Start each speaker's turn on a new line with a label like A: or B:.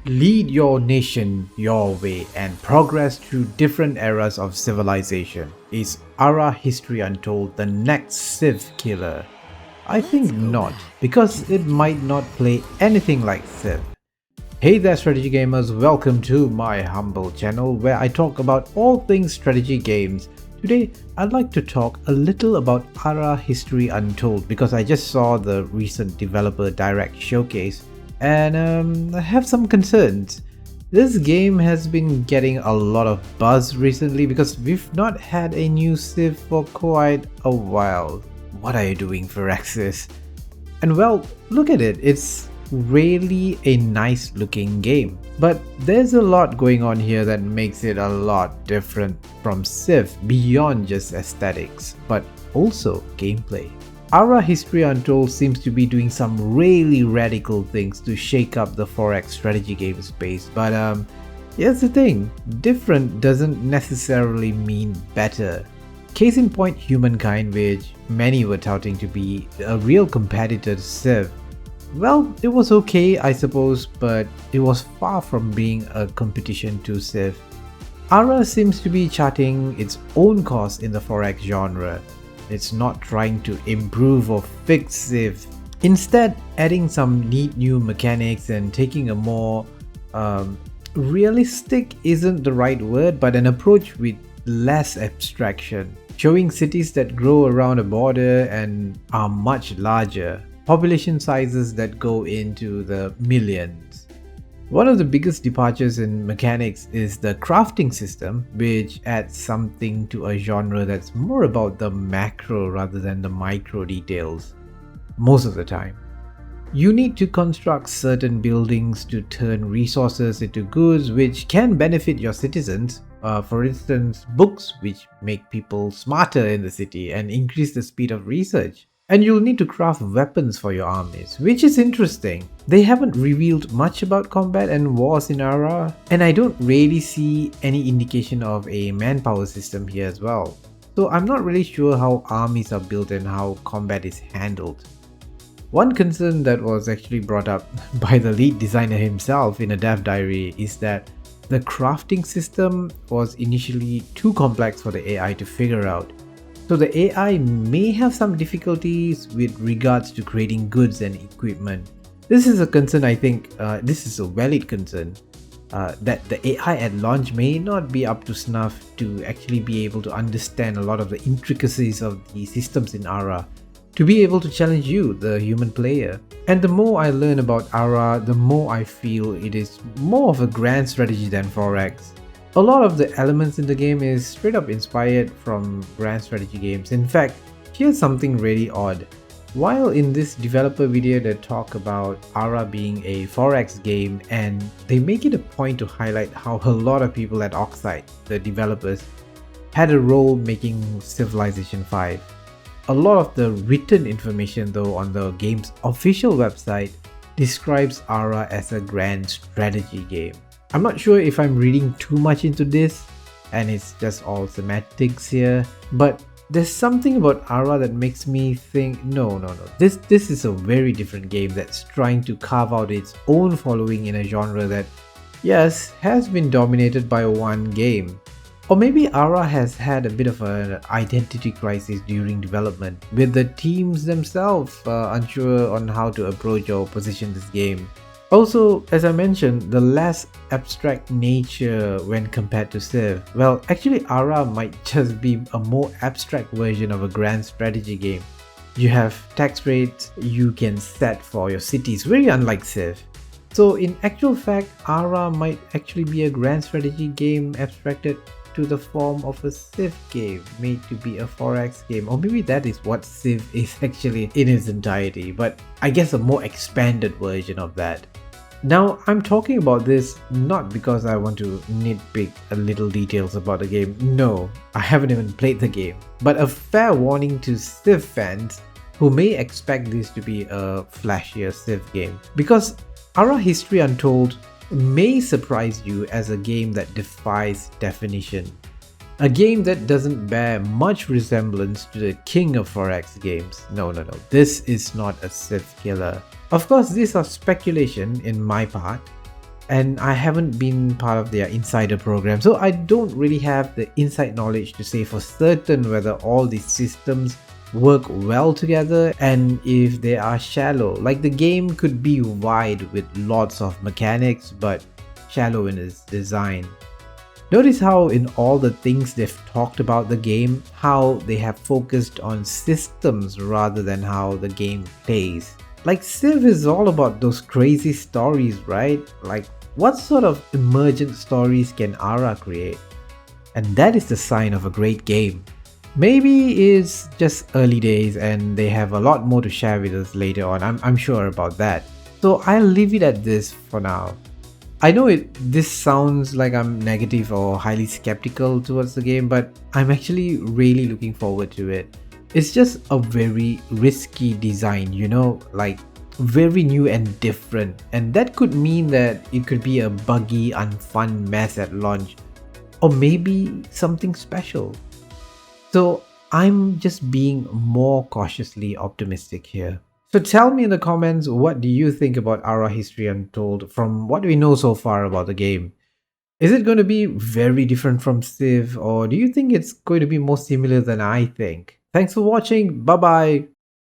A: Lead your nation your way and progress through different eras of civilization. Is Ara History Untold the next Civ killer? I
B: Let's
A: think
B: go
A: not,
B: back.
A: because it might not play anything like Civ. Hey there strategy gamers, welcome to my humble channel where I talk about all things strategy games. Today I'd like to talk a little about Ara History Untold because I just saw the recent developer direct showcase and I have some concerns. This game has been getting a lot of buzz recently because we've not had a new Civ for quite a while. What are you doing, Firaxis? And well, look at it, it's really a nice looking game. But there's a lot going on here that makes it a lot different from Civ beyond just aesthetics, but also gameplay. Ara History Untold seems to be doing some really radical things to shake up the 4X strategy game space, but here's the thing, different doesn't necessarily mean better. Case in point, Humankind, which many were touting to be a real competitor to Civ. Well, it was okay, I suppose, but it was far from being a competition to Civ. Ara seems to be charting its own course in the 4X genre. It's not trying to improve or fix Civ. Instead, adding some neat new mechanics and taking a more realistic isn't the right word, but an approach with less abstraction, showing cities that grow around a border and are much larger, population sizes that go into the millions. One of the biggest departures in mechanics is the crafting system, which adds something to a genre that's more about the macro rather than the micro details, most of the time. You need to construct certain buildings to turn resources into goods which can benefit your citizens. For instance, books which make people smarter in the city and increase the speed of research. And you'll need to craft weapons for your armies, which is interesting. They haven't revealed much about combat and wars in Ara, and I don't really see any indication of a manpower system here as well. So I'm not really sure how armies are built and how combat is handled. One concern that was actually brought up by the lead designer himself in a dev diary is that the crafting system was initially too complex for the AI to figure out. So the AI may have some difficulties with regards to creating goods and equipment. This is a concern, I think, this is a valid concern, that the AI at launch may not be up to snuff to actually be able to understand a lot of the intricacies of the systems in Ara, to be able to challenge you, the human player. And the more I learn about Ara, the more I feel it is more of a grand strategy than 4X. A lot of the elements in the game is straight up inspired from grand strategy games. In fact, here's something really odd. While in this developer video they talk about Ara being a 4X game, and they make it a point to highlight how a lot of people at Oxide, the developers, had a role making Civilization 5. A lot of the written information though on the game's official website describes Ara as a grand strategy game. I'm not sure if I'm reading too much into this and it's just all semantics here, but there's something about Ara that makes me think no, this is a very different game that's trying to carve out its own following in a genre that, yes, has been dominated by one game. Or maybe Ara has had a bit of an identity crisis during development, with the teams themselves unsure on how to approach or position this game. Also, as I mentioned, the less abstract nature when compared to Civ. Well, actually Ara might just be a more abstract version of a grand strategy game. You have tax rates you can set for your cities, very unlike Civ. So in actual fact, Ara might actually be a grand strategy game abstracted to the form of a Civ game made to be a 4X game, or maybe that is what Civ is actually in its entirety, but I guess a more expanded version of that. Now, I'm talking about this not because I want to nitpick a little details about the game. No, I haven't even played the game, but a fair warning to Civ fans who may expect this to be a flashier Civ game, because Ara History Untold may surprise you as a game that defies definition. A game that doesn't bear much resemblance to the king of 4X games. No, this is not a Civ killer. Of course, these are speculation in my part. and I haven't been part of their insider program, so I don't really have the inside knowledge to say for certain whether all these systems work well together and if they are shallow. Like the game could be wide with lots of mechanics, but shallow in its design. Notice how in all the things they've talked about the game, how they have focused on systems rather than how the game plays. Like Civ is all about those crazy stories, right? Like what sort of emergent stories can Ara create? And that is the sign of a great game. Maybe it's just early days and they have a lot more to share with us later on. I'm sure about that. So I'll leave it at this for now. I know this sounds like I'm negative or highly skeptical towards the game, but I'm actually really looking forward to it. It's just a very risky design, like very new and different. And that could mean that it could be a buggy, unfun mess at launch, or maybe something special. So I'm just being more cautiously optimistic here. So tell me in the comments, what do you think about Ara History Untold from what we know so far about the game? Is it going to be very different from Civ, or do you think it's going to be more similar than I think? Thanks for watching. Bye bye.